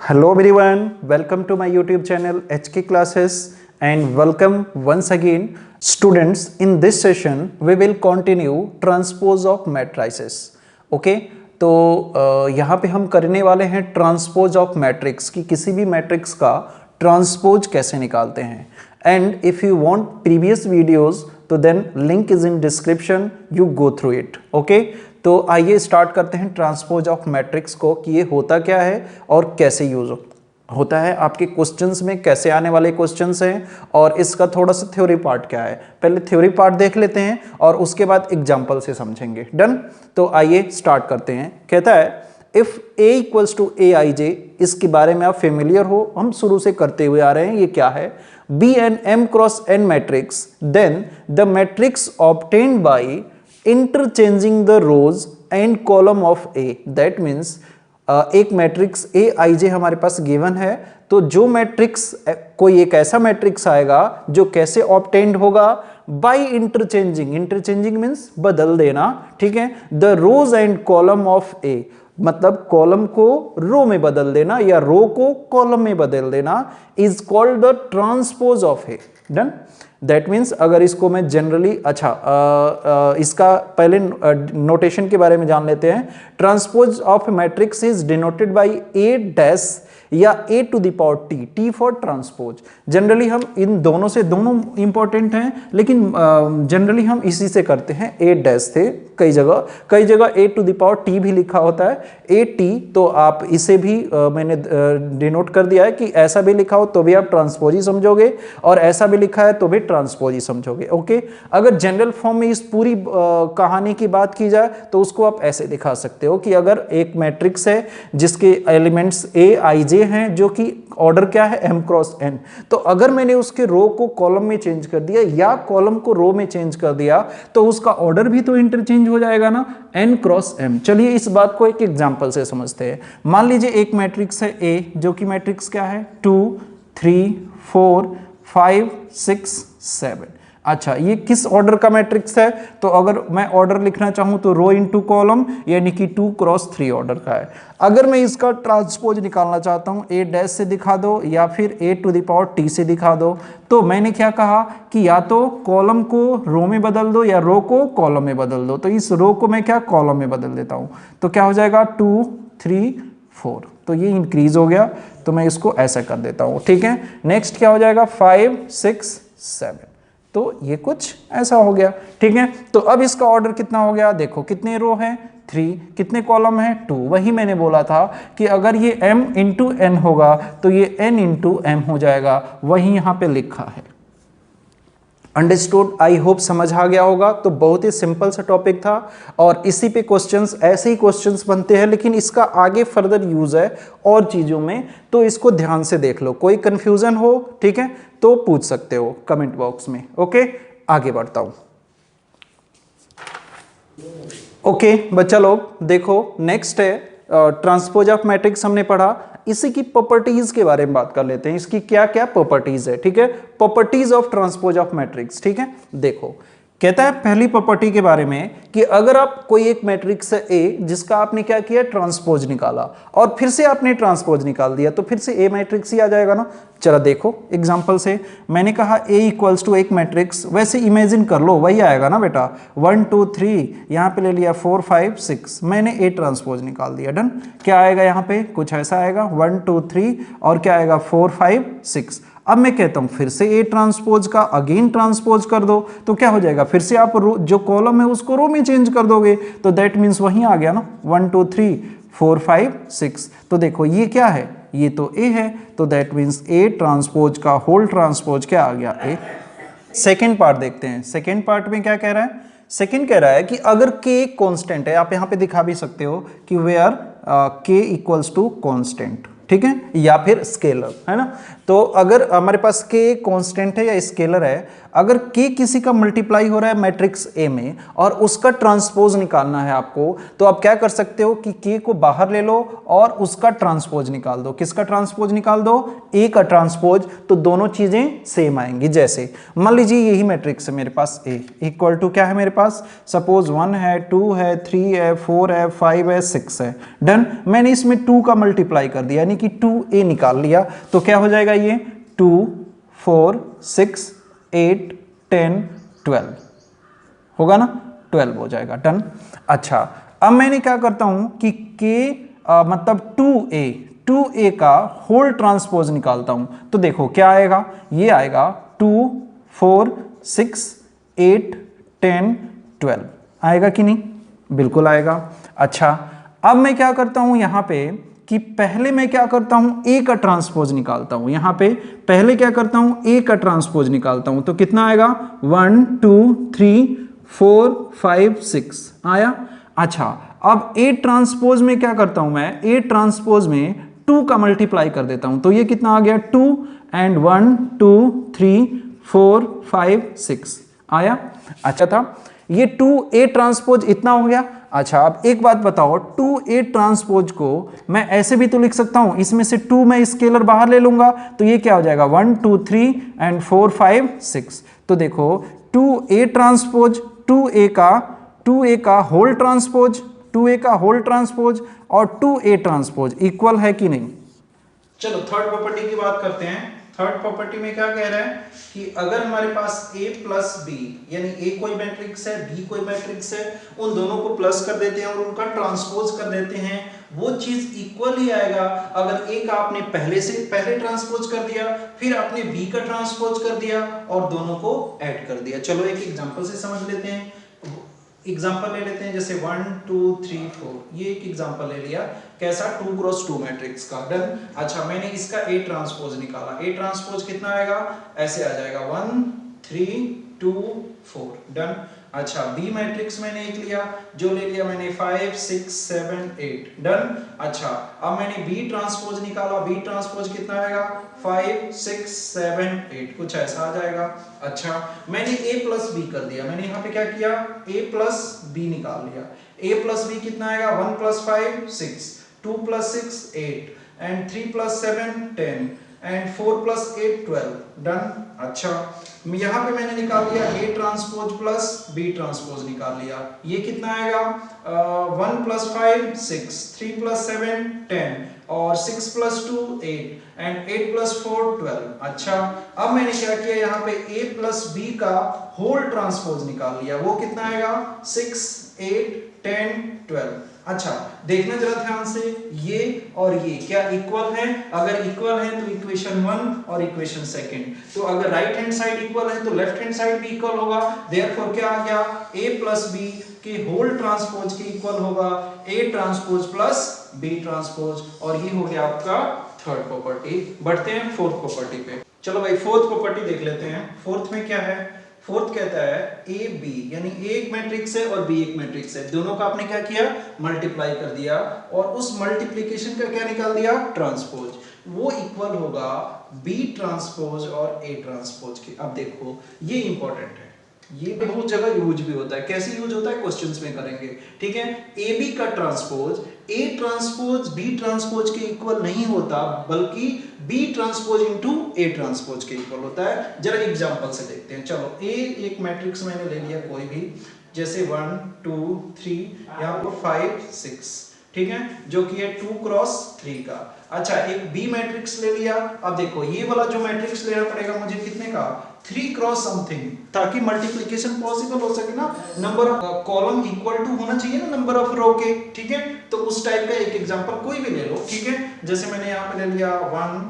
Hello everyone, welcome to my YouTube channel HK Classes and welcome once again. Students, in this session we will continue transpose of matrices. Okay, तो यहाँ पे हम करने वाले हैं transpose of matrix कि किसी भी मैट्रिक्स का ट्रांसपोज कैसे निकालते हैं. And if you want previous videos तो then link is in description, you go through it. Okay, तो आइए स्टार्ट करते हैं ट्रांसपोज ऑफ मैट्रिक्स को कि ये होता क्या है और कैसे यूज होता है, आपके क्वेश्चंस में कैसे आने वाले क्वेश्चंस हैं और इसका थोड़ा सा थ्योरी पार्ट क्या है. पहले थ्योरी पार्ट देख लेते हैं और उसके बाद एग्जांपल से समझेंगे. डन. तो आइए स्टार्ट करते हैं. कहता है if a equals to A I जे, इसके बारे में आप फेमिलियर हो, हम शुरू से करते हुए आ रहे हैं. ये क्या है? Be an m cross n matrix, then the matrix obtained by interchanging the rows and column of A. That means एक मैट्रिक्स ए आई जे हमारे पास गिवन है, तो जो मैट्रिक्स कोई एक ऐसा मैट्रिक्स आएगा जो कैसे ऑब्टेन्ड होगा? By interchanging. इंटरचेंजिंग मीन्स बदल देना. ठीक है. The rows and column of A, मतलब कॉलम को रो में बदल देना या रो को कॉलम में बदल देना, is called the transpose of A. Done. That means अगर इसको मैं जनरली इसका पहले नोटेशन के बारे में जान लेते हैं. Transpose of matrix is denoted by A dash या A to the power T, T for transpose. Generally हम इन दोनों से, दोनों इंपॉर्टेंट हैं लेकिन जनरली हम इसी से करते हैं. ए डैश थे कई जगह ए टू द पावर टी भी लिखा होता है, ए टी. तो आप इसे भी मैंने डिनोट कर दिया है कि ऐसा भी लिखा हो तो भी आप ट्रांसपोज ही समझोगे और ऐसा भी लिखा है तो भी ट्रांसपोज ही समझोगे. ओके. अगर जनरल फॉर्म में इस पूरी कहानी की बात की जाए तो उसको आप ऐसे दिखा सकते हो कि अगर एक मैट्रिक्स है जिसके एलिमेंट्स ए आई जे हैं, जो कि ऑर्डर क्या है? m cross n. तो अगर मैंने उसके रो को कॉलम में चेंज कर दिया या कॉलम को रो में चेंज कर दिया तो उसका ऑर्डर भी तो इंटरचेंज हो जाएगा ना, n क्रॉस m. चलिए इस बात को एक एग्जांपल से समझते हैं. मान लीजिए एक मैट्रिक्स है A, जो कि मैट्रिक्स क्या है? 2 3 4 5 6 7. अच्छा, ये किस ऑर्डर का मैट्रिक्स है? तो अगर मैं ऑर्डर लिखना चाहूं तो रो इनटू कॉलम, यानी कि 2 क्रॉस 3 ऑर्डर का है. अगर मैं इसका ट्रांसपोज निकालना चाहता हूं, ए डैश से दिखा दो या फिर ए टू द पावर टी से दिखा दो, तो मैंने क्या कहा कि या तो कॉलम को रो में बदल दो या रो को कॉलम में बदल दो. तो इस रो को मैं क्या कॉलम में बदल देता हूं, तो क्या हो जाएगा? 2 3 4. तो ये इंक्रीज हो गया, तो मैं इसको ऐसा कर देता हूं. ठीक है. नेक्स्ट क्या हो जाएगा? 5 6 7. तो ये कुछ ऐसा हो गया. ठीक है. तो अब इसका ऑर्डर कितना हो गया? देखो कितने रो हैं? 3. कितने कॉलम है? 2. वही मैंने बोला था कि अगर ये m इंटू n होगा तो ये n इंटू m हो जाएगा, वही यहाँ पे लिखा है. अंडरस्टूड? आई होप समझ आ गया होगा. तो बहुत ही सिंपल सा टॉपिक था और इसी पे क्वेश्चंस, ऐसे ही क्वेश्चंस बनते हैं, लेकिन इसका आगे फर्दर यूज है और चीज़ों में, तो इसको ध्यान से देख लो. कोई कंफ्यूजन हो, ठीक है, तो पूछ सकते हो कमेंट बॉक्स में. ओके, आगे बढ़ता हूं. ओके बच्चा लोग, देखो नेक्स्ट है ट्रांसपोज ऑफ मैट्रिक्स हमने पढ़ा. इसी की प्रॉपर्टीज के बारे में बात कर लेते हैं. इसकी क्या क्या प्रॉपर्टीज है. ठीक है. Properties of transpose of matrix. ठीक है. देखो कहता है पहली प्रॉपर्टी के बारे में कि अगर आप कोई एक मैट्रिक्स है ए, जिसका आपने क्या किया? ट्रांसपोज निकाला और फिर से आपने ट्रांसपोज निकाल दिया, तो फिर से ए मैट्रिक्स ही आ जाएगा ना. चलो देखो एग्जांपल से, मैंने कहा ए इक्वल्स टू एक मैट्रिक्स, वैसे इमेजिन कर लो वही आएगा ना बेटा. 1 2 3, यहाँ पे ले लिया 4 5 6, मैंने ए ट्रांसपोज निकाल दिया. डन. क्या आएगा यहाँ पे? कुछ ऐसा आएगा 1 2 3 और क्या आएगा? 4 5 6. अब मैं कहता हूं फिर से ए ट्रांसपोज का अगेन ट्रांसपोज कर दो, तो क्या हो जाएगा? फिर से आप जो कॉलम है उसको रो में चेंज कर दोगे, तो दैट मीन्स वहीं आ गया ना 1 2 3 4 5 6. तो देखो ये क्या है? ये तो ए है, तो दैट मीन्स ए ट्रांसपोज का होल ट्रांसपोज क्या आ गया? ए. सेकेंड पार्ट देखते हैं. सेकेंड पार्ट में क्या कह रहा है? सेकेंड कह रहा है कि अगर के कांस्टेंट है, आप यहां पे दिखा भी सकते हो कि वेयर के इक्वल्स टू कांस्टेंट, ठीक है, या फिर स्केलर, है ना. तो अगर हमारे पास के कांस्टेंट है या स्केलर है अगर k किसी का मल्टीप्लाई हो रहा है मैट्रिक्स A में और उसका ट्रांसपोज निकालना है आपको, तो आप क्या कर सकते हो कि k को बाहर ले लो और उसका ट्रांसपोज निकाल दो। किसका ट्रांसपोज निकाल दो? A का ट्रांसपोज। तो दोनों चीजें सेम आएंगी। जैसे मान लीजिए यही मैट्रिक्स है मेरे पास A इक्वल टू क्या है मेरे पास, सपोज 1 है, 2 है, 3 है, 4 है, 5 है, 6 है। डन। मैंने इसमें 2 का मल्टीप्लाई कर दिया यानी कि 2A निकाल लिया। तो क्या हो जाएगा ये 2, 4, 6, 8, 10, 12 होगा ना, 12 हो जाएगा। डन। अच्छा, अब मैंने क्या करता हूं कि मतलब 2A का होल ट्रांसपोज निकालता हूं। तो देखो क्या आएगा, ये आएगा 2, 4, 6, 8, 10, 12 आएगा कि नहीं? बिल्कुल आएगा। अच्छा, अब मैं क्या करता हूं यहां पे कि पहले मैं क्या करता हूं, A का ट्रांसपोज निकालता हूं। यहां पे पहले क्या करता हूं, A का ट्रांसपोज निकालता हूं। तो कितना आएगा 1, 2, 3, 4, 5, 6 आया। अच्छा, अब A ट्रांसपोज में क्या करता हूं मैं, A ट्रांसपोज में 2 का मल्टीप्लाई कर देता हूं। तो ये कितना आ गया 2 एंड 1, 2, 3, 4, 5, 6 आया। अच्छा था, ये 2A ट्रांसपोज इतना हो गया। अच्छा, अब एक बात बताओ, 2A ट्रांसपोज को मैं ऐसे भी तो लिख सकता हूं, इसमें से 2 मैं स्केलर बाहर ले लूंगा। तो ये क्या हो जाएगा 1, 2, 3 एंड 4, 5, 6। तो देखो 2A ट्रांसपोज, 2A का होल ट्रांसपोज, 2A का होल ट्रांसपोज और 2A ट्रांसपोज इक्वल है कि नहीं? चलो थर्ड प्रॉपर्टी की बात करते हैं। थर्ड प्रॉपर्टी में क्या कह रहा है कि अगर हमारे पास A प्लस बी, यानी A कोई मैट्रिक्स है, B कोई मैट्रिक्स है, उन दोनों को प्लस कर देते हैं और उनका ट्रांसपोज कर देते हैं, वो चीज इक्वल ही आएगा अगर A का आपने पहले ट्रांसपोज कर दिया, फिर आपने B का ट्रांसपोज कर दिया और दोनों को ऐड कर दिया। चलो एक एग्जांपल से समझ लेते हैं। एग्जांपल ले लेते हैं, जैसे 1, 2, 3, 4, ये एक एग्जांपल ले लिया। कैसा 2 क्रॉस 2 मैट्रिक्स का। डन। अच्छा, मैंने इसका A ट्रांसपोज निकाला। A ट्रांसपोज कितना आएगा, ऐसे आ जाएगा 1, 3, 2, 4। डन। अच्छा, B मैट्रिक्स मैंने एक लिया, जो ले लिया मैंने 5, 6, 7, 8। डन। अच्छा, अब मैंने B ट्रांसपोज निकाला। B ट्रांसपोज कितना आएगा 5, 6, 7, 8, कुछ ऐसा आ जाएगा। अच्छा, मैंने A प्लस B कर दिया। मैंने यहाँ पे क्या किया, A प्लस B निकाल लिया। A प्लस B कितना आएगा 1 plus 5, 6, 2 plus 6, 8 and 3 plus 7, 10 and 4 plus 8, 12। Done. अच्छा, यहाँ पे मैंने निकाल लिया A transpose plus B transpose निकाल लिया। ये कितना आएगा 1 प्लस 5, 6, 3 प्लस 7, 10 और 6 प्लस 2, 8 एंड 8 प्लस 4, 12। अच्छा, अब मैंने क्या किया, यहाँ पे A प्लस B का होल ट्रांसपोज निकाल लिया। वो कितना आएगा 6, 8, 10, 12। अच्छा, देखना जरा ध्यान से, ये और ये क्या इक्वल है? अगर इक्वल है तो इक्वेशन 1 और इक्वेशन सेकंड। तो अगर राइट हैंड साइड इक्वल है तो लेफ्ट हैंड साइड भी इक्वल होगा। देयरफॉर क्या आ गया, A प्लस B के होल ट्रांसपोज के इक्वल होगा A transpose plus B transpose, और ये हो गया आपका थर्ड प्रॉपर्टी। बढ़ते हैं फोर्थ प्रॉपर्टी पे। चलो भाई, फोर्थ प्रॉपर्टी देख लेते हैं। फोर्थ में क्या है, फोर्थ कहता है ए बी, यानी ए एक मैट्रिक्स है और बी एक मैट्रिक्स है, दोनों का आपने क्या किया, मल्टीप्लाई कर दिया और उस मल्टीप्लिकेशन का क्या निकाल दिया, ट्रांसपोज। वो इक्वल होगा बी ट्रांसपोज और ए ट्रांसपोज के। अब देखो ये इंपॉर्टेंट है, ये बहुत जगह यूज भी होता है। कैसे यूज होता है, क्वेश्चंस में करेंगे। ठीक है, ए बी का transpose A transpose B transpose के इक्वल नहीं होता, बल्कि B transpose into A transpose के इक्वल होता है। जरा एग्जांपल से देखते हैं। चलो, ए एक मैट्रिक्स मैंने ले लिया कोई भी, जैसे 1, 2, 3, यहाँ पर 5, 6, ठीक है, जो कि है 2 क्रॉस 3 का। अच्छा, एक बी मैट्रिक्स ले लिया। अब देखो ये वाला जो मैट्रिक्स लेना पड़ेगा मुझे कितने का, 3 क्रॉस समथिंग, ताकि मल्टीप्लिकेशन पॉसिबल हो सके ना। Number of column equal to होना चाहिए ना नंबर ऑफ रो के। ठीक है, तो उस टाइप का एक एग्जांपल कोई भी ले लो। ठीक है, जैसे मैंने यहाँ पे ले लिया 1,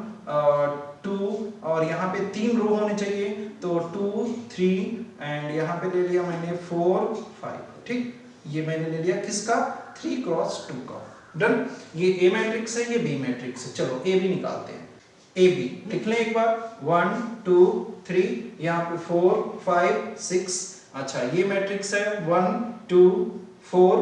2 और यहाँ पे 3 रो होने चाहिए, तो 2, 3 एंड यहाँ पे ले लिया मैंने 4, 5। ठीक, ये मैंने ले लिया किसका, 3 क्रॉस 2 का। डन। ये ए मैट्रिक्स है, ये बी मैट्रिक्स है। चलो ए बी निकालते हैं। ए बी लिख लें एक बार, 1, 2, 3, यहाँ पे 4, 5, 6। अच्छा, ये मैट्रिक्स है 1, 2, 4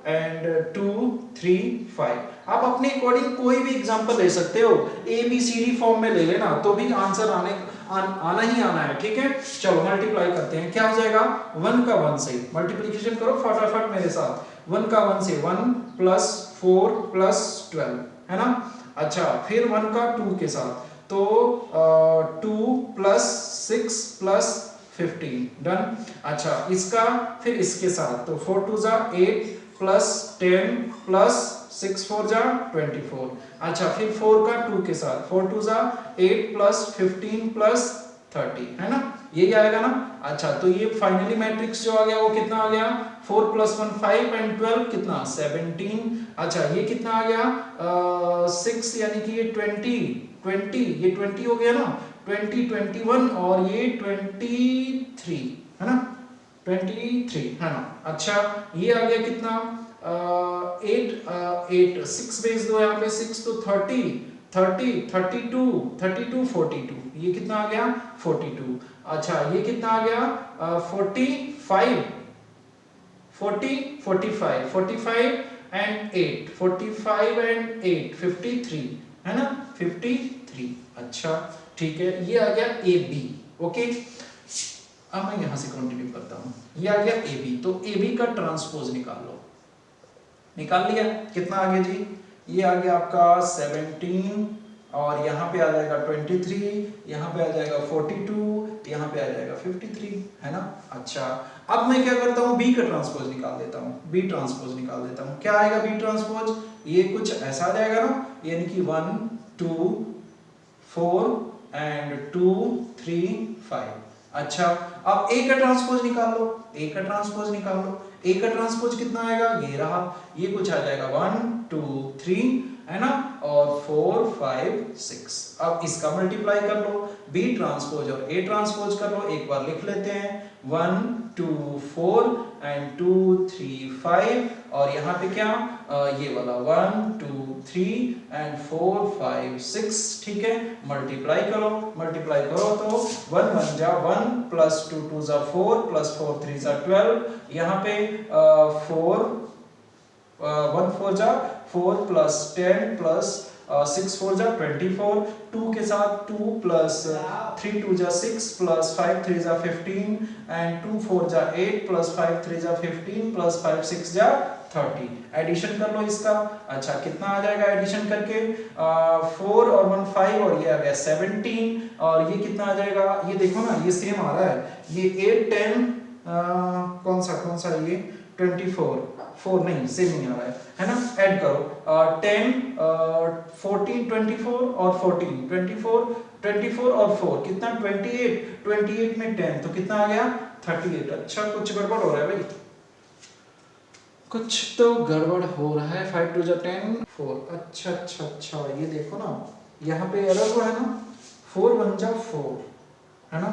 एंड 2, 3, 5। आप अपने अकॉर्डिंग कोई भी एग्जांपल ले सकते हो, A B C D form में ले लेना तो भी आंसर आना ही आना है, ठीक है। चलो मल्टीप्लाई करते हैं, क्या हो जाएगा 1 का 1 से, मल्टीप्लिकेशन करो फटाफट मेरे साथ, 1 का 1 से 1 प्लस 4 प्लस 12 है ना। अच्छा फिर 1 का 2 के साथ, तो 2 प्लस 6 प्लस 15 डन। अच्छा इसका फिर इसके साथ, तो 4 2 जा 8 प्लस 10 प्लस 6 4 जा 24। अच्छा फिर 4 का 2 के साथ, 4 2 जा 8 प्लस 15 प्लस 30 है ना, यही आएगा ना। अच्छा तो ये फाइनली मैट्रिक्स जो आ गया वो कितना आ गया, 4 प्लस 1 5 एंड 12 कितना 17। अच्छा ये कितना आ गया 6 यानी कि ये 20 ये 20 हो गया ना, 20 21 और ये 23 है ना, 23 है ना। अच्छा ये आ गया कितना 8 6 बेस दो यहाँ पे 6 तो 30 32 42 ये कितना आ गया 42। अच्छा ये कितना आ गया 45 एंड 8 53 है ना 53। अच्छा ठीक है, ये आ गया ए बी। ओके अब मैं यहां से कंटिन्यू करता हूं, ये आ गया ए बी, तो ए बी का ट्रांसपोज निकाल लो। निकाल लिया, कितना आ गया जी, ये आ गया आपका 17 और यहाँ पे आ जाएगा 23, यहाँ पे आ जाएगा 42, यहाँ पे आ जाएगा 53 है ना। अच्छा अब मैं क्या करता हूँ बी का ट्रांसपोज निकाल देता हूँ, बी ट्रांसपोज निकाल देता हूँ। क्या आएगा बी ट्रांसपोज, ये कुछ ऐसा आ जाएगा ना, यानी कि 1 2 4 एंड 2 3 5। अच्छा अब ए का ट्रांसपोज निकाल लो, ए का ट्रांसपोज निकाल लो, ए का ट्रांसपोज कितना आएगा, ये रहा, ये कुछ आ जाएगा 1 2 3 है ना, और 4 5 6। अब इसका मल्टीप्लाई कर लो, बी ट्रांसपोज और ए ट्रांसपोज कर लो, एक बार लिख लेते हैं 1 2 4 एंड 2 3 5 और यहाँ पे क्या ये वाला 1 2 3 एंड 4 5 6, ठीक है। मल्टीप्लाई करो तो 1 1 जा 1 प्लस 2 2 जा 4 प्लस 4 3 जा 12, यहाँ पे 4 1 4 जा 4 प्लस 10 प्लस 6 4 जा 24, 2 के साथ 2 प्लस 3 2 जा 6 प्लस 5 3 जा 15 एंड 2 4 जा 8 प्लस 5 3 जा 15 प्लस 5 6 जा 30। एडिशन कर लो इसका। अच्छा कितना आ जाएगा एडिशन करके 4 और 1 5 और ये आ गया 17 और ये कितना आ जाएगा, ये देखो ना ये सेम आ रहा है, ये 8 10 कौन सा ये 24 4 नहीं सेम नहीं आ रहा है ना। ऐड करो 10 14 24 और 14 24 और 4 कितना 28 में 10 तो कितना आ गया 38। अच्छा कुछ गड़बड़ हो रहा है भाई, कुछ तो गड़बड़ हो रहा है। 5 2 10 4। अच्छा ये देखो ना यहाँ पे एरर हुआ है ना, 4 1 जा 4 है ना,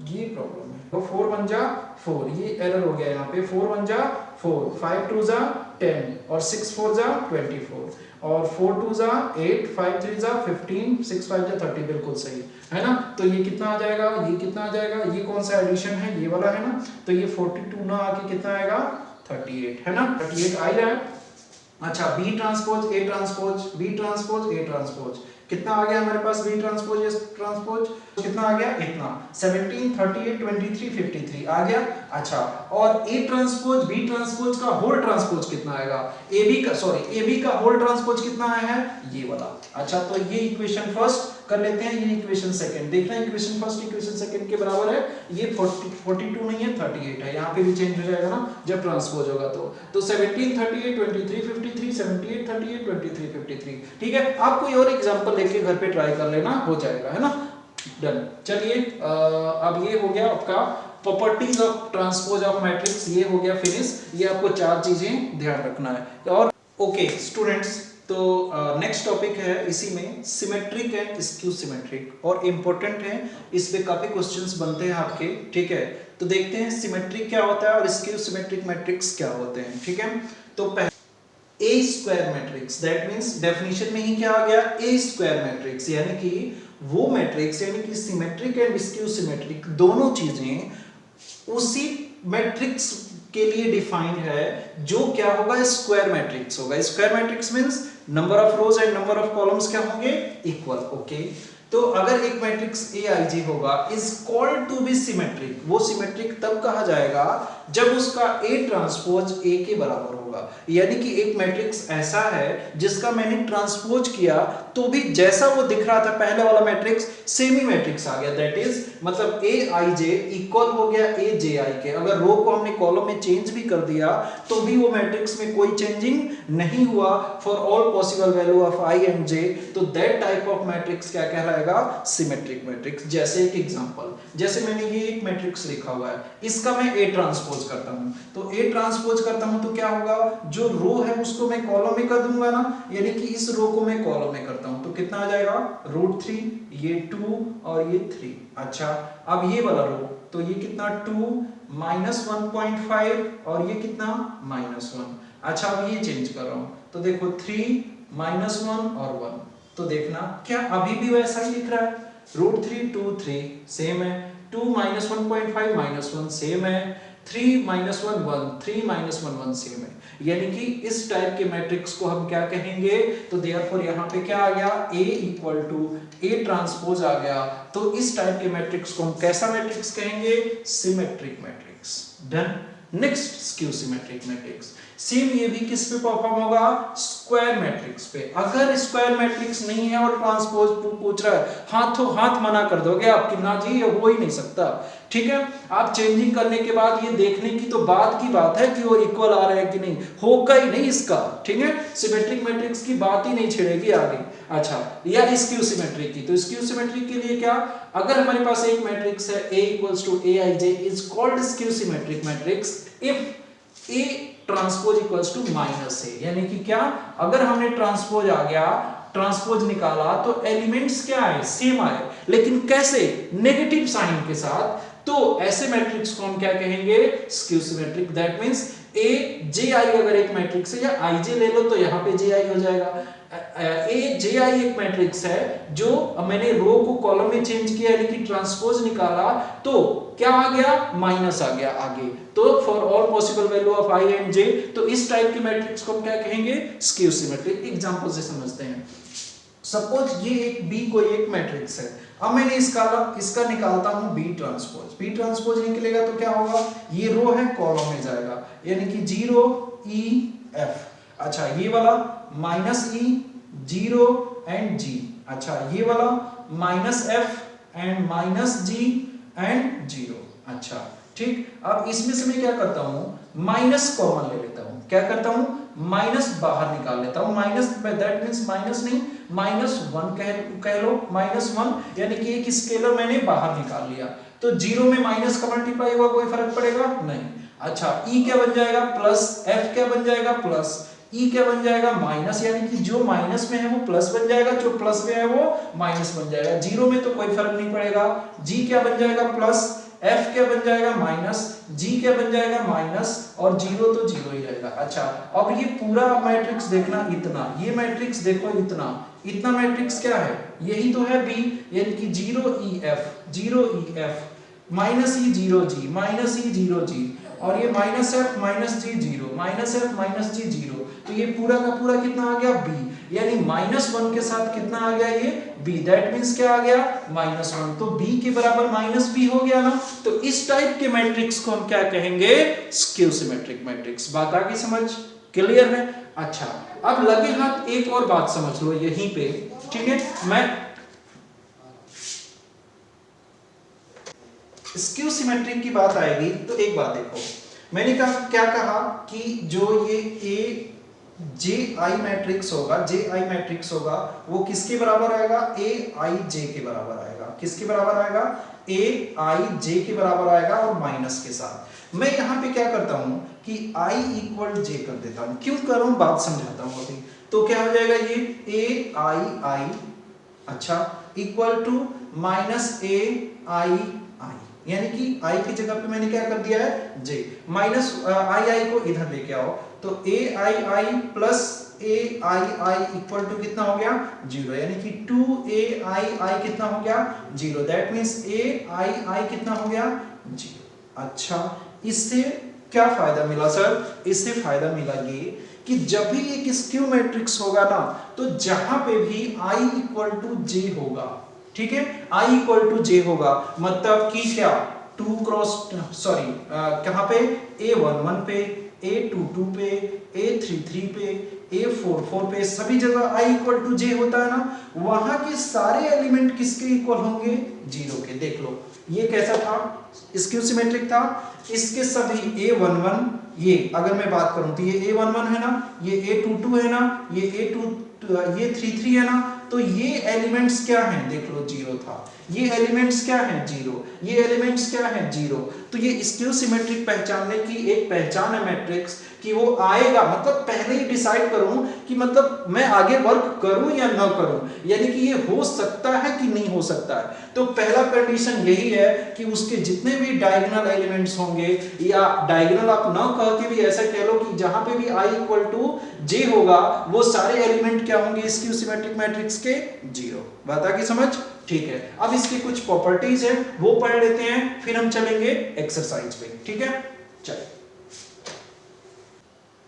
ये प्रॉब्लम है। तो 4 1 जा 4 ये एरर हो गया यहाँ पे, 4 1 जा 4 5 2 जा 10 और 6 4 जा 24 और 4 2 जा 8 5 3 जा 15 6 5 जा 30, बिल्कुल सही है ना। तो ये कितना आ जाएगा, ये कितना आ जाएगा, ये कौन सा एडिशन है, ये वाला है ना, तो ये 42 ना आके कितना आएगा 38 है ना, 38 आ रहा है। अच्छा B transpose A transpose, B transpose A transpose, कितना आ गया हमारे पास बी ट्रांसपोज ए ट्रांसपोज, कितना आ गया इतना 17 38 23 53 आ गया। अच्छा और ए ट्रांसपोज बी ट्रांसपोज का होल ट्रांसपोज कितना आएगा, ए बी का होल ट्रांसपोज कितना आया है ये वाला। अच्छा तो ये इक्वेशन फर्स्ट कर लेते हैं, ये इक्वेशन सेकंड देख रहे हैं, इक्वेशन फर्स्ट इक्वेशन सेकंड के बराबर है, ये 42 नहीं है 38 है, यहाँ पे भी चेंज हो जाएगा ना जब ट्रांसपोज होगा तो 17 38 23 53 78 38 23 53, ठीक है। आप कोई और एग्जांपल लेके घर पे ट्राई कर लेना, हो जाएगा है ना, डन। चलिए अब ये हो गया आपका properties of transpose of matrix, ये हो गया फिनिश। ये आपको 4 चीजें ध्यान रखना है। और ओके स्टूडेंट्स, तो नेक्स्ट टॉपिक है इसी में सिमेट्रिक एंड स्क्यू सिमेट्रिक, और इम्पोर्टेंट है, इस पे काफी क्वेश्चंस बनते हैं आपके, ठीक है। तो देखते हैं सिमेट्रिक क्या होता है और स्क्यू सिमेट्रिक मैट्रिक्स क्या होते हैं, ठीक है। तो A square matrix, that means definition में ही क्या आ गया ए स्क्वायर मैट्रिक्स, यानी कि वो मैट्रिक्स यानी कि सिमेट्रिक एंड स्क्यू सिमेट्रिक दोनों चीजें उसी मैट्रिक्स के लिए डिफाइंड है जो क्या होगा स्क्वायर मैट्रिक्स होगा। Square matrix means number of rows and number of columns क्या होंगे, इक्वल। ओके, तो अगर एक मैट्रिक्स Aij होगा is called to be symmetric, वो सिमेट्रिक तब कहा जाएगा जब उसका A ट्रांसपोज A के बराबर होगा। यानी कि एक मैट्रिक्स ऐसा है जिसका मैंने ट्रांसपोज किया तो भी जैसा वो दिख रहा था पहले वाला मैट्रिक्स सेम ही मैट्रिक्स आ गया, दैट इज मतलब Aij इक्वल हो गया Aj के। अगर रो को हमने कॉलम में चेंज भी कर दिया तो भी वो मैट्रिक्स में कोई चेंजिंग नहीं हुआ for all possible value of I and J, तो दैट टाइप ऑफ मैट्रिक्स क्या कहलाएगा, सिमेट्रिक मैट्रिक्स। जैसे एक एग्जांपल, जैसे मैंने ये एक मैट्रिक्स लिखा हुआ है, इसका मैं A ट्रांसपोज करता हूं, तो A ट्रांसपोज करता हूं तो क्या होगा, जो रो है उसको मैं कॉलम में कर दूंगा ना, यानी कि इस रो को मैं कॉलम में करता हूं तो कितना आ जाएगा, √3, ये 2 और ये 3। अच्छा, अब ये वाला रो तो ये कितना 2 -1.5 और ये कितना -1। अच्छा, अब ये चेंज कर रहा हूं तो देखो 3 -1 और 1, तो देखना क्या अभी भी वैसा ही दिख रहा है, √3 2 3 सेम है, 2 -1.5 -1 सेम है, 3 -1 1 3 -1 1 सेम है। यानी कि इस टाइप के मैट्रिक्स को हम क्या कहेंगे, तो देयरफॉर यहाँ पे क्या आ गया, A equal to A transpose आ गया, तो इस टाइप के मैट्रिक्स को हम कैसा मैट्रिक्स कहेंगे, symmetric matrix. Done. Next skew symmetric matrix, same ये भी किस पे परफॉर्म होगा, स्क्वायर मैट्रिक्स पे। अगर स्क्वायर मैट्रिक्स नहीं है और ट्रांसपोज पूछ रहा है, हाथों हाथ मना कर दोगे आप कि ना जी ये हो ही नहीं सकता, ठीक है। आप चेंजिंग करने के बाद ये देखने की तो बाद की बात है कि वो इक्वल आ रहे हैं कि नहीं, होगा ही नहीं इसका, ठीक है। सिमेट्रिक मैट्रिक्स की बात ही नहीं छिड़ेगी आगे। अच्छा, या स्क्यू सिमेट्रिक की, तो स्क्यू सिमेट्रिक के लिए क्या, अगर हमारे पास एक मैट्रिक्स है A equals to Aij is called skew symmetric matrix if A transpose equals to -A, यानी कि क्या, अगर हमने ट्रांसपोज आ गया, ट्रांसपोज निकाला तो एलिमेंट्स क्या आए, सेम आए, लेकिन कैसे, नेगेटिव साइन के साथ, तो ऐसे मैट्रिक्स को हम क्या कहेंगे, skew symmetric. That means Aj अगर एक मैट्रिक्स है, या Ij ले लो तो यहाँ पे Ji हो जाएगा। Ji एक मैट्रिक्स है जो मैंने रो को कॉलम में चेंज किया, यानी कि ट्रांसपोज निकाला, तो क्या आ गया, माइनस आ गया आगे, तो for all possible value of I and J, तो इस टाइप के मैट्रिक्स को हम क्या कहेंगे, स्क्यू सिमेट्रिक। एग्जांपल से समझते हैं, सपोज ये एक B कोई एक मैट्रिक्स है, अब मैंने इसका निकालता हूं B ट्रांसपोज निकलेगा तो क्या होगा, ये रो है कॉलम में जाएगा, यानी कि 0 E F। अच्छा, ये वाला -E 0 एंड G। अच्छा, ये वाला -F एंड -G एंड 0। अच्छा, ठीक। अब इसमें से मैं क्या करता हूं, माइनस कॉमन ले लेता हूं, क्या करता हूं, माइनस बाहर निकाल लेता हूं, माइनस दैट मींस माइनस नहीं, -1 कह लो, -1, यानी कि एक स्केलर मैंने बाहर निकाल लिया, तो 0 में माइनस का मल्टीप्लाई हुआ, कोई फर्क पड़ेगा नहीं। अच्छा, E क्या बन जाएगा, प्लस, F क्या बन जाएगा, प्लस, E क्या बन जाएगा, माइनस, यानी कि जो माइनस में है वो प्लस बन जाएगा, जो प्लस में है वो माइनस बन जाएगा, 0 में तो कोई फर्क नहीं पड़ेगा। G क्या बन जाएगा, प्लस, F क्या बन जाएगा, माइनस, G क्या बन जाएगा, माइनस, और 0 तो 0 ही रहेगा। अच्छा, अब ये पूरा मैट्रिक्स देखना, इतना, ये मैट्रिक्स देखो, इतना मैट्रिक्स क्या है, यही तो है B, यानी कि 0EF, -E 0G, -E 0G, और ये -F -G 0, -F -G 0, तो ये पूरा का पूरा कितना आ गया, B, यानी -1 के साथ कितना आ गया, ये B, दैट मींस क्या आ गया, -1, तो B के बराबर -B हो गया ना। तो इस टाइप के मैट्रिक्स को हम क्या कहेंगे, स्क्यू सिमेट्रिक मैट्रिक्स। बात आ गई समझ, क्लियर है। अच्छा, अब लगे हाथ एक और बात समझ लो यहीं पे, ठीक है। मैं स्क्यू सिमेट्रिक की बात आएगी तो एक बात देखो, मैंने क्या कहा कि जो ये Ji मैट्रिक्स होगा, वो किसके बराबर आएगा, Aij के बराबर आएगा। किसके बराबर आएगा, Aij के बराबर आएगा, और माइनस के साथ। मैं यहाँ पे क्या करता हूँ कि I इक्वल J कर देता हूँ, क्यों कर रहा हूँ बात समझाता हूँ अभी। तो क्या हो जाएगा, ये Ai, अच्छा, इक्वल टू -Ai, यानी कि I की जगह पे मैंने क्या कर दिया है, J, माइनस I को इधर लेके आओ, तो Ai plus Ai equal to कितना हो गया, 0, यानी कि 2Ai कितना हो गया, 0, दैट मींस Ai कितना हो गया, 0। अच्छा, इससे क्या फायदा मिला सर, इससे फायदा मिला ये कि जब भी एक स्क्यू मैट्रिक्स होगा ना, तो जहां पे भी I इक्वल टू जे होगा, ठीक है, I इक्वल टू जे होगा, मतलब कि क्या 2 क्रॉस सॉरी कहां पे A11 पे, A22 पे, A33 पे, A44 पे, सभी जगह I इक्वल टू जे होता है ना, वहां के सारे एलिमेंट किसके इक्वल होंगे, 0 के। देख लो ये कैसा था, स्क्यू सिमेट्रिक था, इसके सभी A11, ये अगर मैं बात करूं तो ये A11 है ना, ये A22 है ना, ये 33 है ना, तो ये एलिमेंट्स क्या हैं, देख लो 0 था, ये एलिमेंट्स क्या हैं 0, ये एलिमेंट्स क्या हैं 0। तो ये स्क्यू सिमेट्रिक पहचानने की एक पहचान है मैट्रिक्स कि वो आएगा, मतलब पहले ही डिसाइड करूं कि मतलब मैं आगे वर्क करूं या ना करूं, यानी कि ये हो सकता है कि नहीं हो सकता है। तो पहला कंडीशन यही है कि उसके जितने भी डायगोनल एलिमेंट्स होंगे, या डायगोनल आप ना कह के भी ऐसा कह लो कि जहां पे भी I इक्वल टू जे होगा, वो सारे एलिमेंट क्या होंगे स्क्यू सिमेट्रिक मैट्रिक्स के 0। बात आ गई समझ, ठीक है। अब इसकी कुछ प्रॉपर्टीज है वो पढ़ लेते हैं, फिर हम चलेंगे एक्सरसाइज पे, ठीक है। चलिए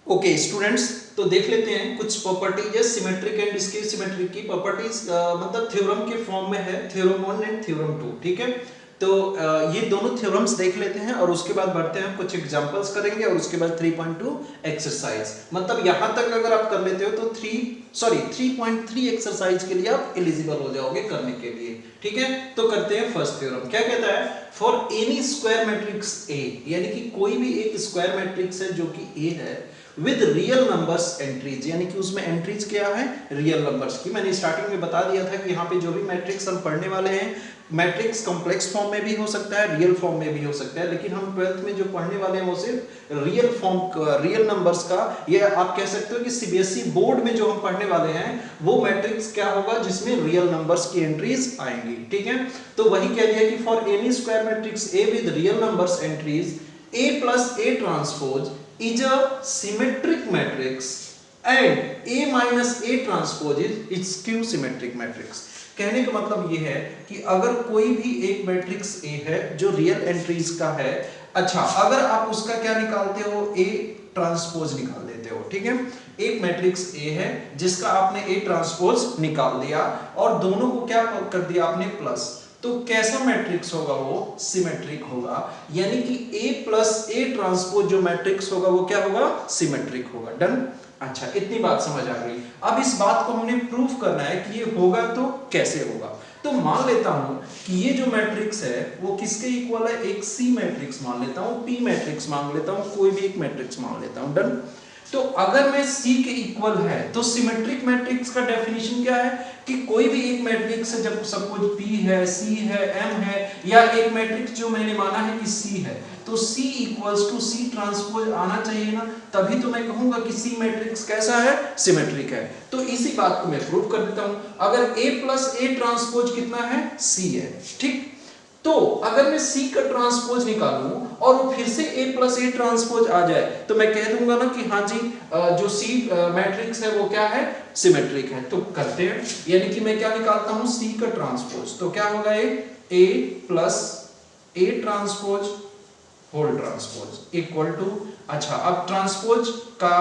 ओके स्टूडेंट्स, तो देख लेते हैं कुछ प्रॉपर्टीज है सिमेट्रिक एंड स्क्यू सिमेट्रिक की प्रॉपर्टीज, मतलब थ्योरम के फॉर्म में है, थ्योरम 1 एंड थ्योरम 2, ठीक है। तो ये दोनों थ्योरम्स देख लेते हैं और उसके बाद बढ़ते हैं, कुछ एग्जांपल्स करेंगे और उसके बाद 3.2 एक्सरसाइज, मतलब यहां तक अगर आप कर लेते हो तो 3.3 एक्सरसाइज के लिए आप एलिजिबल हो जाओगे करने के लिए, ठीक है। तो करते हैं फर्स्ट थ्योरम, क्या कहता है, for N E square matrix A, यानी कि कोई भी एक स्क्वायर मैट्रिक्स है जो कि ए है, विद रियल नंबर्स एंट्रीज, यानी कि उसमें एंट्रीज क्या है, रियल नंबर्स की। मैंने स्टार्टिंग में बता दिया था कि यहाँ पे जो भी मैट्रिक्स हम पढ़ने वाले हैं, मैट्रिक्स कॉम्प्लेक्स फॉर्म में भी हो सकता है, रियल फॉर्म में भी हो सकता है, लेकिन हम 12th में जो पढ़ने वाले हैं वो सिर्फ रियल फॉर्म, रियल नंबर्स का, ये आप कह सकते हो कि सीबीएसई बोर्ड में जो हम पढ़ने वाले हैं वो मैट्रिक्स क्या होगा जिसमें रियल नंबर्स की एंट्रीज आएंगी, ठीक है। तो वही कह दिया कि for N E square matrix A with real numbers entries A plus A transpose is a symmetric matrix and A minus A transpose is skew symmetric matrix। कहने का मतलब ये है कि अगर कोई भी एक मैट्रिक्स A है जो रियल एंट्रीज का है, अच्छा अगर आप उसका क्या निकालते हो, A ट्रांसपोज निकाल देते हो, ठीक है। एक मैट्रिक्स A है जिसका आपने A ट्रांसपोज निकाल दिया और दोनों को क्या कर दिया आपने प्लस, तो कैसा मैट्रिक्स होगा, वो सिमेट्रिक होगा, यानी कि A प्लस A ट्रांसपोज जो मैट्रिक्स होगा वो क्या होगा, सिमेट्रिक होगा। डन, अच्छा इतनी बात समझ आ गई। अब इस बात को हमने प्रूफ करना है कि ये होगा, तो कैसे होगा। तो मान लेता हूं कि ये जो मैट्रिक्स है वो किसके इक्वल है, एक C मैट्रिक्स मान लेता हूं, P मैट्रिक्स मान लेता हूं, कोई भी एक मैट्रिक्स मान लेता हूं। डन, तो अगर मैं C के इक्वल है तो सिमेट्रिक मैट्रिक्स का डेफिनेशन क्या है कि कोई भी एक मैट्रिक्स है, जब सपोज P है, C है, M है, या एक मैट्रिक्स जो मैंने माना है कि C है, तो C equals to C transpose आना चाहिए ना, तभी तो मैं कहूंगा कि C मैट्रिक्स कैसा है, सिमेट्रिक है। तो इसी बात को मैं प्रूव कर देता हूं, अगर A प्लस A ट्रांसपोज कितना है, C है, ठीक। तो अगर मैं C का ट्रांसपोज निकालूं और वो फिर से A प्लस A ट्रांसपोज आ जाए, तो मैं कह दूंगा ना कि हाँ जी जो C मैट्रिक्स है वो क्या है, सिमेट्रिक है। तो करते हैं, यानी कि मैं क्या निकालता हूं, C का ट्रांसपोज, तो क्या होगा, A plus A transpose whole transpose equal to, अच्छा अब ट्रांसपोज का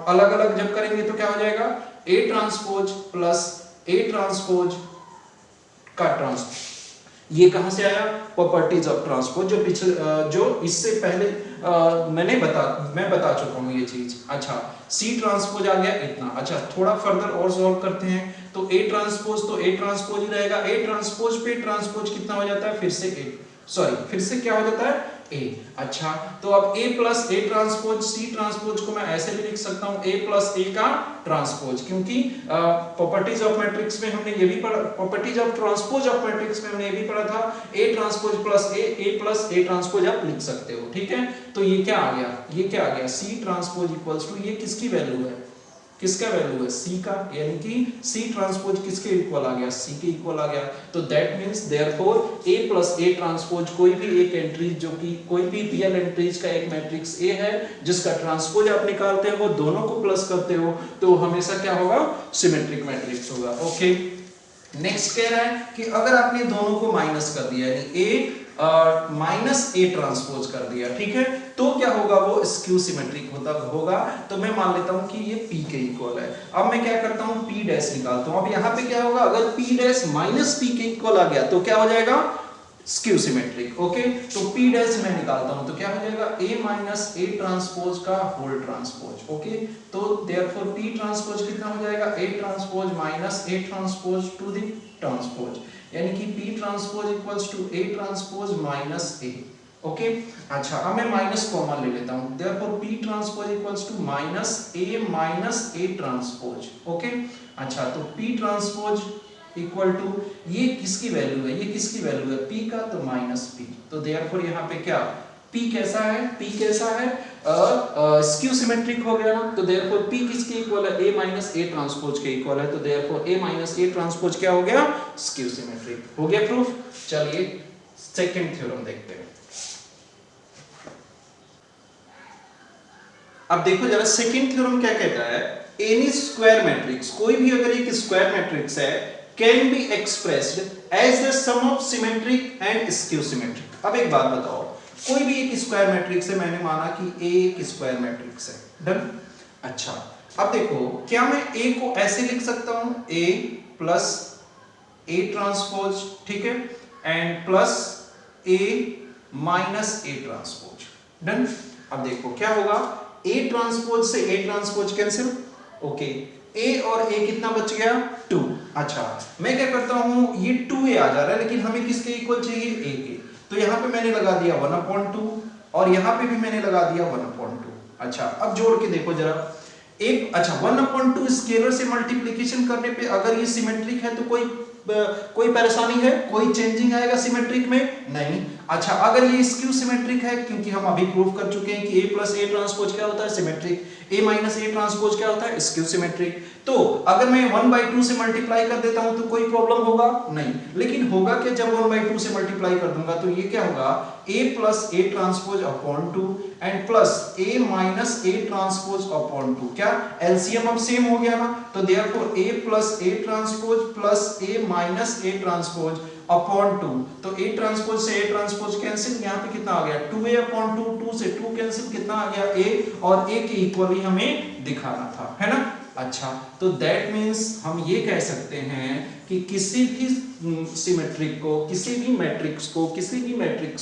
अलग अलग जब करेंगे तो क्या हो जाएगा, A transpose plus A transpose का ट्रांसपोज। ये कहां से आया, प्रॉपर्टीज ऑफ ट्रांसपोज, जो पिछले जो इससे पहले मैं बता चुका हूं ये चीज। अच्छा C ट्रांसपोज आ गया इतना, अच्छा थोड़ा फर्दर और सॉल्व करते हैं, तो A ट्रांसपोज तो A ट्रांसपोज ही रहेगा, A ट्रांसपोज पे ट्रांसपोज कितना हो जाता है, फिर से क्या हो जाता है, A। अच्छा तो अब A plus A transpose, C transpose को मैं ऐसे भी लिख सकता हूं A प्लस A का ट्रांसपोज, क्योंकि प्रॉपर्टीज ऑफ मैट्रिक्स में हमने ये भी पढ़ा, properties of transpose of matrix में हमने ये भी पढ़ा था, A transpose plus A plus A transpose आप लिख सकते हो, ठीक है। तो ये क्या आ गया, C ट्रांसपोज इक्वल्स टू, ये किसकी वैल्यू है, किसका वैल्यू है, C का, यानी कि C ट्रांसपोज किसके इक्वल आ गया, C के इक्वल आ गया। तो that means therefore A plus A transpose कोई भी एक एंट्रीज जो कि कोई भी रियल एंट्रीज का एक मैट्रिक्स A है जिसका ट्रांसपोज आप निकालते हो, दोनों को प्लस करते हो, तो हमेशा क्या होगा, सिमेट्रिक मैट्रिक्स होगा। ओके, नेक्स्ट कह रहा है कि अगर आपने दोनों को माइनस कर दिया, यानी A माइनस A ट्रांसपोज कर दिया, ठीक है, तो क्या होगा, वो स्क्यू सिमेट्रिक होगा। तो मैं मान लेता हूं कि ये P के इक्वल है। अब मैं क्या करता हूं, P डैश निकालता हूं। अब यहाँ पे क्या होगा, अगर P डैश माइनस P के इक्वल आ गया तो क्या हो जाएगा, स्क्यू सिमेट्रिक। ओके, तो P डैश मैं निकालता हूं तो क्या हो जाएगा, A माइनस A ट्रांसपोज का होल ट्रांसपोज। ओके, तो देयरफॉर P ट्रांसपोज कितना हो जाएगा, A transpose minus A transpose to the transpose, यानी कि P transpose equals to A transpose minus A। Okay, अच्छा अब मैं माइनस कॉमन ले लेता हूं, therefore P transpose equals to minus A transpose. Okay, अच्छा तो P ट्रांसपोज इक्वल टू, ये किसकी वैल्यू है, ये किसकी वैल्यू है, P का, तो माइनस P। तो देयरफॉर यहाँ पे क्या, P कैसा है, P कैसा है, स्क्यू सिमेट्रिक हो गया ना। तो देयरफॉर P किसके इक्वल है, A माइनस A ट्रांसपोज के इक्वल है। तो therefore A minus A transpose क्या हो गया, स्क्यू सिमेट्रिक हो गया प्रूफ। चलिए सेकंड थ्योरम देखते हैं। अब देखो जरा सेकंड थ्योरम क्या कहता है, एनी स्क्वायर मैट्रिक्स, कोई भी अगर एक स्क्वायर मैट्रिक्स है, can be expressed as the sum of symmetric and skew symmetric. अब एक बात बताओ, कोई भी एक स्क्वायर मैट्रिक्स है, मैंने माना कि A एक स्क्वायर मैट्रिक्स है, डन। अच्छा अब देखो, क्या मैं A को ऐसे लिख सकता हूं, A प्लस A ट्रांसपोज, ठीक है, and plus A minus A transpose, done. अब देखो क्या होगा, A ट्रांसपोज से A transpose cancel, okay, A और A कितना बच गया, 2। अच्छा मैं क्या करता हूं, ये 2A आ जा रहा है, लेकिन हमें किसके इक्वल चाहिए, A के। तो यहां पे मैंने लगा दिया 1/2 और यहां पे भी मैंने लगा दिया 1/2। अच्छा अब जोड़ के देखो जरा, एक, अच्छा 1/2 स्केलर से मल्टीप्लिकेशन करने पे अगर ये सिमेट्रिक है तो कोई परेशानी है, कोई चेंजिंग आएगा सिमेट्रिक में, नहीं। अच्छा अगर ये स्क्यू सिमेट्रिक है, क्योंकि हम अभी प्रूव कर चुके हैं कि A प्लस A ट्रांसपोज क्या होता है, symmetric, A minus A transpose क्या होता है, स्क्यू सिमेट्रिक। तो अगर मैं 1/2 से मल्टीप्लाई कर देता हूं तो कोई प्रॉब्लम होगा नहीं, लेकिन होगा कि जब 1/2 से मल्टीप्लाई कर दूंगा तो ये क्या होगा, A plus A transpose upon 2 and plus A minus A transpose upon 2। क्या एलसीएम अब सेम हो गया ना, तो therefore A plus A transpose plus A minus A transpose upon 2। तो A ट्रांसपोज से A ट्रांसपोज कैंसिल, यहाँ पे कितना आ गया, 2A अपॉन 2, 2 से 2 कैंसिल, कितना आ गया A, और A के इक्वल ही हमें दिखाना था, है ना। अच्छा तो दैट मीन्स हम ये कह सकते हैं कि किसी भी सिमेट्रिक को, किसी भी मैट्रिक्स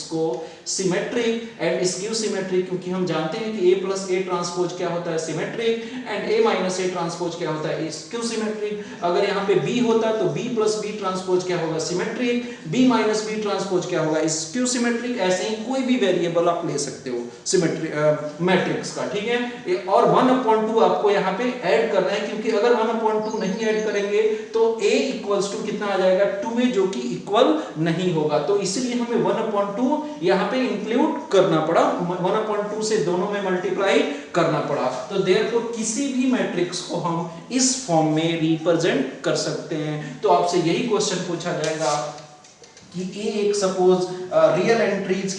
को सिमेट्रिक एंड स्क्यू सिमेट्रिक, क्योंकि हम जानते हैं कि A प्लस A ट्रांसपोज क्या होता है, symmetric, and A minus A transpose क्या होता है, स्क्यू सिमेट्रिक। अगर यहाँ पे B होता तो B प्लस B ट्रांसपोज क्या होगा, symmetric, B minus B transpose क्या होगा, स्क्यू सिमेट्रिक। ऐसे ही कोई भी वेरिएबल आप ले सकते हो सिमेट्रिक मैट्रिक्स का, ठीक है। और 1/2 आपको यहाँ पे ऐड करना है, क्योंकि अगर 1/2 नहीं ऐड करेंगे तो A इक्वल्स टू कितना आ जाएगा, 2A, जो कि इक्वल नहीं होगा। तो इसलिए हमें 1/2 यहाँ पे इंक्लूड करना पड़ा, 1/2 से दोनों में मल्टीप्लाई करना पड़ा। तो देयरफॉर किसी भी मैट्रिक्स को हम इस फॉर्म में रिप्रेजेंट कर सकते हैं। तो आपसे यही क्वेश्चन पूछा जाएगा कि एक सपोज रियल एंट्रीज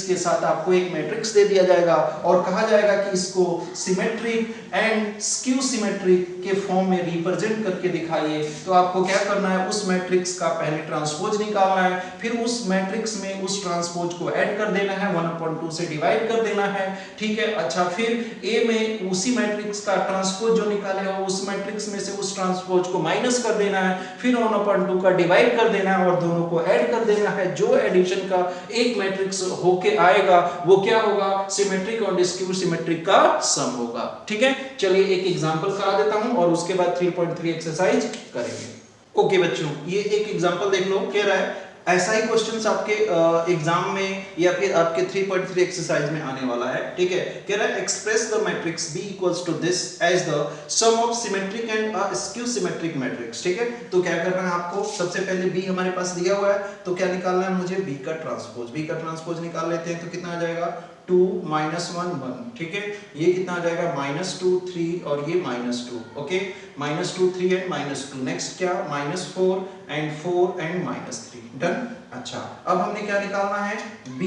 के साथ आपको एक मैट्रिक्स दे दिया जाएगा और कहा जाएगा कि इसको सिमेट्रिक एंड स्क्यू सिमेट्रिक के फॉर्म में रिप्रेजेंट करके दिखाइए। तो आपको क्या करना है, उस मैट्रिक्स का पहले ट्रांसपोज निकालना है, फिर उस मैट्रिक्स में उस ट्रांसपोज को ऐड कर देना है, 1/2 से डिवाइड कर देना है, ठीक है। अच्छा फिर A में उसी मैट्रिक्स का ट्रांसपोज जो निकाले हो उस मैट्रिक्स में से उस ट्रांसपोज को माइनस कर देना है, फिर 1/2 का डिवाइड कर देना है और दोनों को ऐड कर देना है। जो एडिशन का एक मैट्रिक्स होके आएगा वो क्या होगा, सिमेट्रिक और स्क्यू सिमेट्रिक का सम होगा, ठीक है। चलिए एक एग्जांपल करा देता हूं और उसके बाद 3.3 एक्सरसाइज करेंगे। ओके बच्चों, ये एक एग्जांपल देख लो, कह रहा है ऐसा ही क्वेश्चंस आपके एग्जाम में या फिर आपके 3.3 एक्सरसाइज में आने वाला है, ठीक है। कह रहा है express the matrix B equals to this as the sum of symmetric and a skew symmetric matrix, ठीक है। तो क्या करना है आपको, सबसे पहले B हमारे पास दिया हुआ है, तो क्या निकालना है मुझे, B का ट्रांसपोज निकाल लेते हैं। तो कितना आ जाएगा, 2 - 1 1, ठीक है। ये कितना आ जाएगा, -2 3 और ये -2, ओके, -2 3 एंड -2। नेक्स्ट क्या, -4 एंड 4 एंड -3। डन। अच्छा, अब हमने क्या निकालना है, B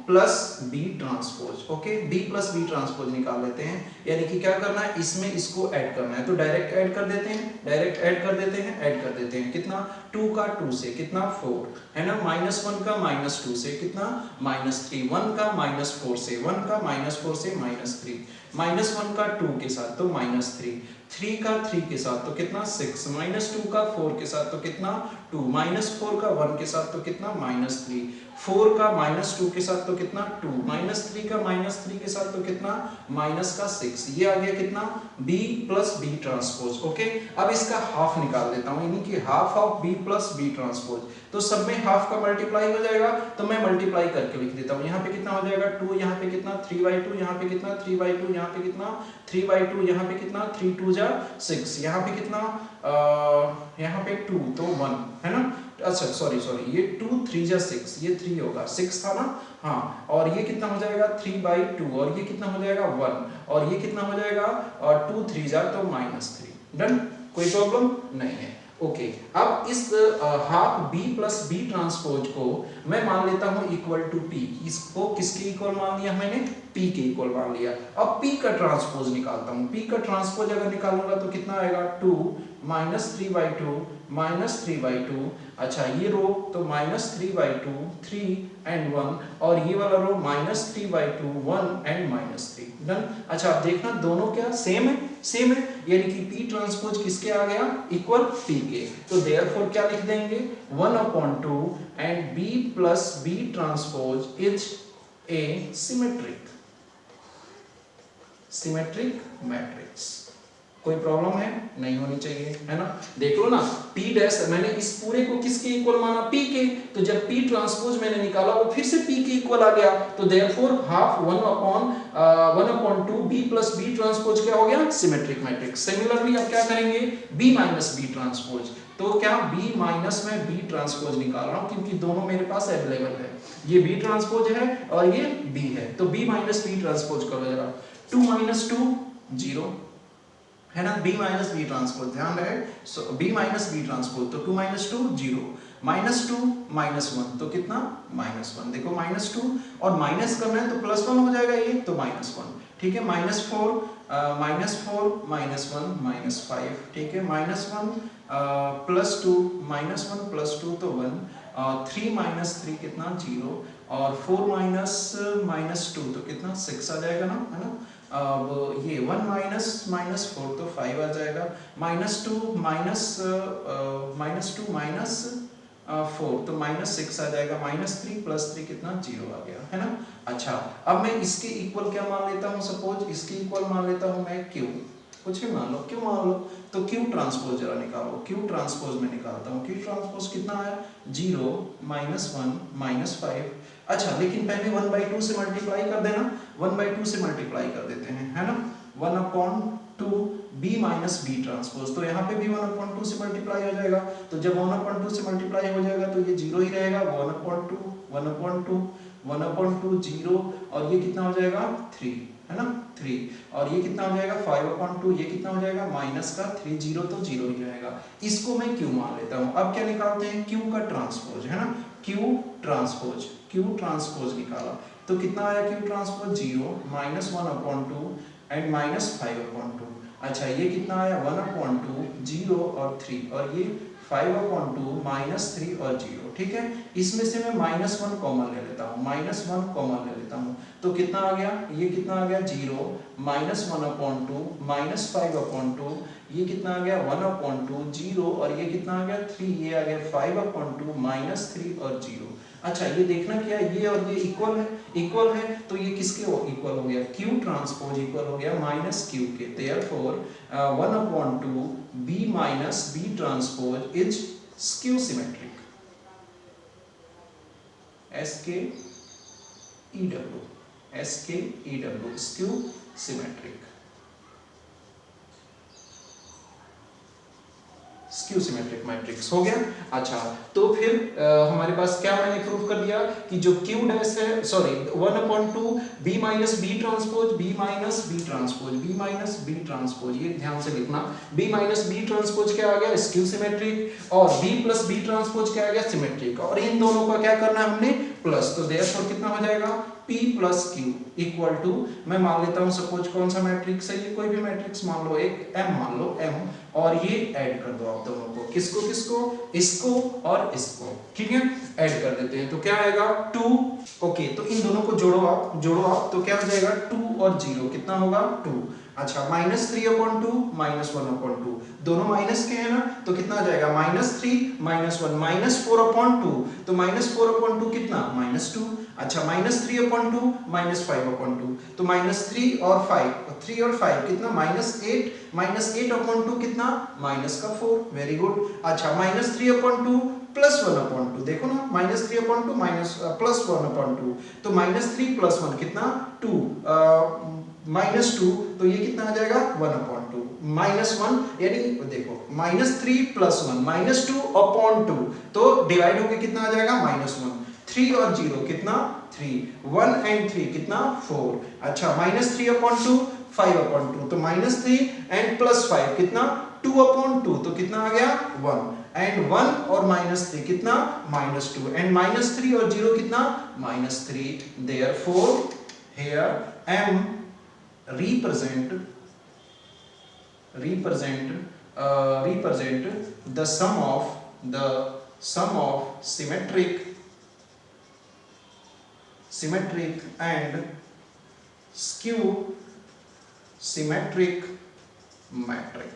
plus B transpose. Okay, B plus B transpose निकाल लेते हैं, यानी कि क्या करना है, इसमें इसको ऐड करना है, तो डायरेक्ट ऐड कर देते हैं, डायरेक्ट ऐड कर देते हैं, ऐड कर देते हैं। कितना, 2 का 2 से कितना 4 है ना, -1 का -2 से कितना -3, 1 का -4 से, 1 का -4 से -3, -1 का 2 के साथ तो -3, 3 का 3 के साथ तो कितना 6, -2 का 4 के साथ तो कितना 2, -4 का 1 के साथ तो कितना -3, 4 का -2 के साथ तो कितना 2, -3 का -3 के साथ तो कितना -6। ये आ गया कितना, B plus B transpose. Okay, अब इसका हाफ निकाल देता हूं, यानी कि half of B plus B transpose, तो सब में हाफ का मल्टीप्लाई हो जाएगा, तो मैं मल्टीप्लाई करके लिख देता हूं। यहाँ पे कितना हो जाएगा 2, यहाँ पे कितना 3/2, यहाँ पे कितना 3/2, यहाँ पे कितना 3/2, यहाँ पे कितना 3 2 जा 6, यहाँ पे कितना यहाँ पे 2 तो 1 है ना। अच्छा सॉरी ये 2 3 जा 6, ये 3 होगा, 6 था ना, हाँ, और ये कितना हो जाएगा 3/2, और ये कितना हो जाएगा 1, और ये कितना हो जाएगा 2 3 जा तो -3। डन, कोई प्रॉब्लम नहीं है। ओके, अब इस half B plus B transpose को मैं मान लेता हूं इक्वल टू P। इसको किसके इक्वल मान लिया मैंने, P के इक्वल मान लिया। अब P का ट्रांसपोज निकालता हूं। P का ट्रांसपोज अगर निकालूंगा तो कितना आएगा 2 -3/2 -3/2, अच्छा ये रो तो -3/2 3 एंड 1, और ये वाला रो -3/2 1 एंड -3। डन। अच्छा अब देखना दोनों क्या सेम है, सेम है, यानी कि P ट्रांसपोज किसके आ गया, इक्वल P के, तो देयरफॉर क्या लिख देंगे 1/2 and B plus B transpose is a symmetric matrix. कोई प्रॉब्लम है, नहीं होनी चाहिए, है ना। देख लो ना, P डैश मैंने इस पूरे को किसके इक्वल माना, P के, तो जब P ट्रांसपोज मैंने निकाला वो फिर से P के इक्वल आ गया, तो therefore half 1/2 B plus B transpose क्या हो गया, सिमेट्रिक मैट्रिक्स। सिमिलरली अब क्या करेंगे, B माइनस B ट्रांसपोज, तो क्या B माइनस में B ट्रांसपोज निकाल रहा हूं, क्योंकि दोनों मेरे पास अवेलेबल है, ये B ट्रांसपोज है और ये B है, तो B माइनस B ट्रांसपोज करो जरा, 2 - 2 0 है ना, B माइनस B ट्रांसपोज, ध्यान रहे, सो B माइनस B ट्रांसपोज, तो 2 - 2 0, -2 -1 तो कितना -1, देखो -2 और माइनस करना है तो +1 हो जाएगा ये, तो -1, ठीक है, -4 -4 -1 -5, ठीक है, -1 +2 -1 +2 तो 1, 3 - 3 कितना 0, और 4 -2 तो कितना 6 आ जाएगा ना, है ना। अब ये 1 -4 तो 5 आ जाएगा, -2 -4 तो -6 आ जाएगा, -3 + 3 कितना 0 आ गया, है ना। अच्छा अब मैं इसके इक्वल क्या मान लेता हूँ, सपोज इसके इक्वल मान लेता हूँ मैं Q, कुछ भी मान लो, Q मान लो, तो Q ट्रांसपोज जरा निकालो, Q ट्रांसपोज में निकालता हूँ, Q ट्रांसपोज कितना है 0 -1 -5। अच्छा लेकिन पहले 1/2 से मल्टीप्लाई कर देना, 1/2 से मल्टीप्लाई कर देते हैं, है ना, 1/2 B माइनस B ट्रांसपोज, तो यहाँ पे भी 1/2 से मल्टीप्लाई हो जाएगा, तो जब 1/2 से मल्टीप्लाई हो जाएगा तो ये 0 ही रहेगा, 1/2 1/2 1/2 0, और ये कितना हो जाएगा 3, है ना 3, और ये कितना हो जाएगा 5/2, ये कितना हो जाएगा माइनस का 3, 0 तो 0 ही रहेगा, इसको मैं Q मान लेता हूँ। अब क्या निकालते हैं, Q का ट्रांसपोज, है ना, Q ट्रांसपोज निकाला, तो कितना आया Q ट्रांसपोज 0 -1/2 एंड -5/2। अच्छा ये कितना आया 1/2 0 और 3, और ये 5/2 -3 और 0, ठीक है। इसमें से मैं -1 कॉमन ले लेता हूँ, -1 कॉमन ले लेता हूँ, तो कितना आ गया, ये कितना आ गया 0 -1/2 -5/2, ये कितना आ गया 1/2 0, और ये कितना आ गया 3, ये आ गया 5/2 -3 और 0। अच्छा ये देखना क्या, ये और ये इक्वल है, तो ये किसके इक्वल हो गया, Q ट्रांसपोज इक्वल हो गया -Q के, therefore 1/2 B minus B transpose is skew symmetric, SKEW skew symmetric. Skew symmetric matrix हो गया। अच्छा, तो फिर हमारे पास क्या मैंने प्रूव कर दिया कि जो Q डैश है, sorry 1/2 B minus B transpose, B minus B transpose, B minus B transpose, ये ध्यान से लिखना, B माइनस बी ट्रांसपोज क्या आ गया, स्क्यू सिमेट्रिक, और B प्लस बी ट्रांसपोज क्या आ गया, सिमेट्रिक, और इन दोनों का क्या करना है हमने, प्लस, तो देयरफॉर कितना हो जाएगा, P plus Q equal to, मैं मान लेता हूं सपोज कौन सा मैट्रिक्स है ये, कोई भी मैट्रिक्स मान लो, एक M मान लो, M, और ये ऐड कर दो आप दोनों को, किसको किसको, इसको और इसको, ठीक है, ऐड कर देते हैं, तो क्या आएगा 2, ओके, तो इन दोनों को जोड़ो आप, तो क्या हो जाएगा 2 और 0 कितना होगा 2, अच्छा, -3/2 -1/2, दोनों माइनस के हैं ना, तो कितना आ जाएगा -3 -1 -4/2, तो -4/2 कितना -2, अच्छा, -3/2 -5/2, तो -3 और 5 कितना -8 -8/2 कितना -4, वेरी गुड, अच्छा, -3/2 +1/2, देखो ना, -3/2 प्लस 1/2, तो -3 + 1 कितना 2, -2, तो ये कितना आ जाएगा 1/2, -1 यानी देखो -3 + 1 -2/2, तो डिवाइड होके कितना आ जाएगा -1, 3 और 0 कितना 3, 1 एंड 3 कितना 4, अच्छा, -3/2 5/2, तो -3 एंड +5 कितना 2/2, तो कितना आ गया 1, एंड 1 और -3 कितना -2, एंड -3 और 0 कितना -3, therefore here M represent the sum of symmetric and skew symmetric matrix।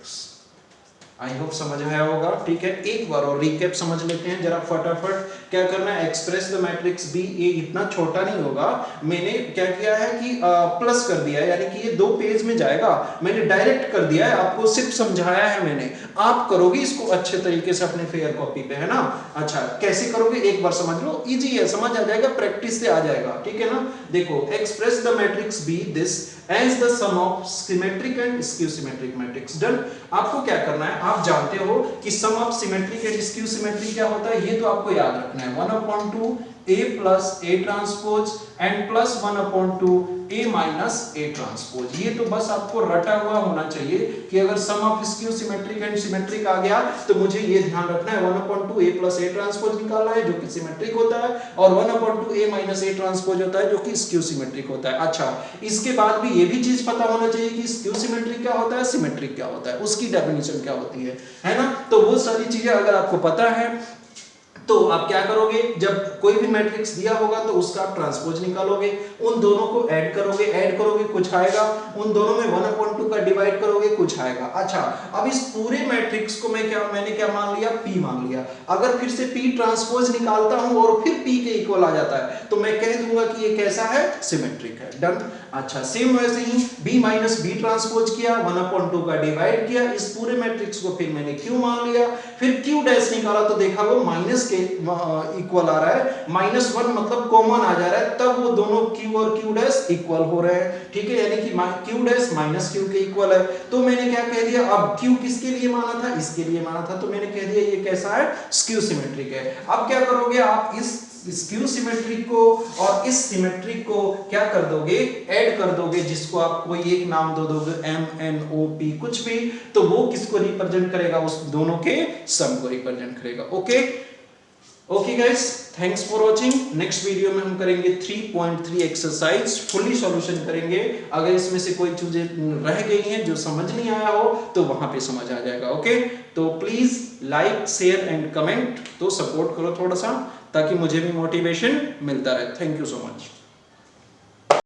I hope समझ आया होगा, ठीक है, एक बार और रिकैप समझ लेते हैं जरा फटाफट। क्या करना है, एक्सप्रेस द मैट्रिक्स बी, ये इतना छोटा नहीं होगा, मैंने क्या किया है कि प्लस कर दिया है, यानी कि ये 2 पेज में जाएगा, मैंने डायरेक्ट कर दिया है, आपको सिर्फ समझाया है मैंने, आप करोगे इसको अच्छे तरीके से अपने फेयर कॉपी पे, है ना। अच्छा, कैसे करोगे एक बार समझ लो, इजी है, समझ आ जाएगा, प्रैक्टिस से आ जाएगा, ठीक है ना। देखो, एक्सप्रेस द मैट्रिक्स बी दिस as the sum of symmetric and skew symmetric matrix, done. आपको क्या करना है, आप जानते हो कि sum of symmetric and skew symmetric क्या होता है, ये तो आपको याद रखना है, 1/2 A plus A transpose and plus 1/2 A minus A transpose, ये तो बस आपको रटा हुआ होना चाहिए कि अगर sum of skew symmetric and symmetric आ गया तो मुझे ये ध्यान रखना है 1/2 A plus A transpose निकालना है जो कि सिमेट्रिक होता है, और 1/2 A minus A transpose होता है जो कि स्क्यू सिमेट्रिक होता है। अच्छा, इसके बाद भी ये भी चीज पता होना चाहिए कि स्क्यू सिमेट्रिक क्या होता है, सिमेट्रिक क्या होता है, उसकी डेफिनेशन क्या होती है ना। तो वो सारी चीजें अगर आपको पता है तो आप क्या करोगे, जब कोई भी मैट्रिक्स दिया होगा तो उसका आप ट्रांसपोज निकालोगे, उन दोनों को ऐड करोगे कुछ आएगा, उन दोनों में 1/2 का डिवाइड करोगे कुछ आएगा। अच्छा, अब इस पूरे मैट्रिक्स को मैंने क्या मान लिया, P मान लिया। अगर फिर से P ट्रांसपोज निकालता हूं और फिर P के इक्वल आ जाता है तो मैं कह दूंगा कि ये कैसा है, सिमेट्रिक है, डन। अच्छा, सेम वैसे ही B माइनस बी ट्रांसपोज किया, 1/2 का डिवाइड किया, इस पूरे मैट्रिक्स को फिर मैंने Q मान लिया, फिर Q डैश निकाला तो देखा वो माइनस के इक्वल आ रहा है, -1 मतलब कॉमन आ जा रहा है, तब वो दोनों Q और Q डैश इक्वल हो रहे हैं, ठीक है, यानी कि Q डैश -Q के इक्वल है। तो मैंने क्या कह दिया, अब Q किसके लिए माना था, इसके लिए माना था, तो मैंने कह दिया ये कैसा है, स्क्यू सिमेट्रिक है। अब क्या करोगे, आप इस स्क्यू सिमेट्रिक को और इस सिमेट्रिक को क्या कर दोगे, ऐड कर दोगे, जिसको आप कोई एक नाम दे दोगे MNOP कुछ भी, तो वो किसको रिप्रेजेंट करेगा, उस दोनों के सम को रिप्रेजेंट करेगा। Okay guys, thanks for watching. Next video में हम करेंगे 3.3 एक्सरसाइज, फुली सॉल्यूशन करेंगे। अगर इसमें से कोई चीजें रह गई हैं जो समझ नहीं आया हो तो वहां पे समझ आ जाएगा। ओके, तो please like share and comment तो सपोर्ट करो थोड़ा सा, ताकि मुझे भी मोटिवेशन मिलता रहे। Thank you so much.